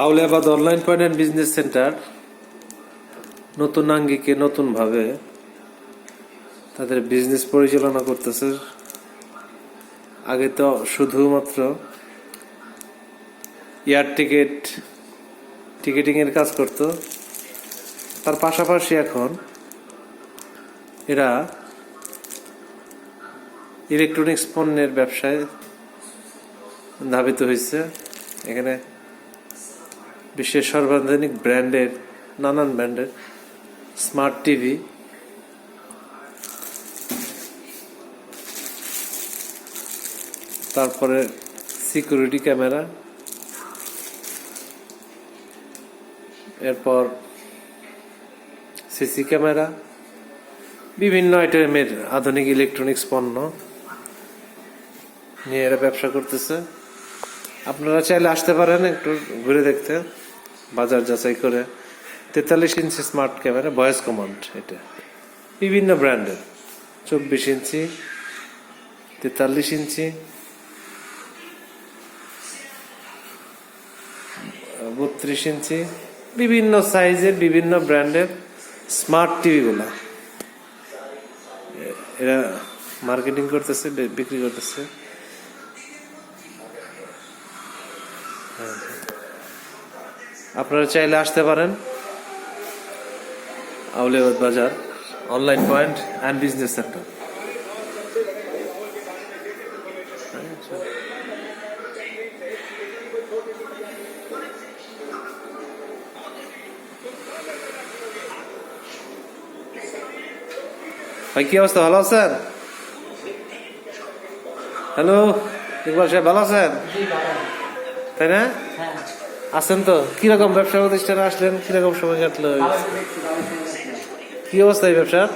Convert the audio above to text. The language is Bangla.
আউলিয়াবাদ online point and business centre নতুন আঙ্গিকে নতুনভাবে তাদের বিজনেস পরিচালনা করতেছে। আগে তো শুধুমাত্র এয়ার টিকেটিং এর কাজ করত, তার পাশাপাশি এখন এরা ইলেকট্রনিক্স পণ্যের ব্যবসায় ধাবিত হয়েছে। এখানে বিশ্বের সর্বাধিক নানান ব্র্যান্ডের স্মার্ট টিভি, তারপরে সিকিউরিটি ক্যামেরা, এরপর সিসি ক্যামেরা, বিভিন্ন আইটেমের আধুনিক ইলেকট্রনিক্স পণ্য নিয়ে এরা ব্যবসা করতেছে। আপনারা চাইলে আসতে পারেন একটু ঘুরে দেখতে, বাজার যাচাই করে। 43 ইঞ্চি স্মার্ট ক্যামেরা, ভয়েস কমান্ড, এটা বিভিন্ন ব্র্যান্ডের, 24 ইঞ্চি, 43 ইঞ্চি, 32 ইঞ্চি, বিভিন্ন সাইজের বিভিন্ন ব্র্যান্ডের স্মার্ট টিভিগুলা এরা মার্কেটিং করতেছে, বিক্রি করতেছে। আপনারা চাইলে আসতে পারেন আউলিয়াবাদ বাজার online point and business centre. ভাই, কি অবস্থা? ভালো আছেন? হ্যালো ইকবাল সাহেব, ভালো আছেন? তাই না? আছেন তো? কিরকম ব্যবসা প্রতিষ্ঠানে আসলেন? কিরকম সময় কাটলো? কি অবস্থা এই ব্যবসার?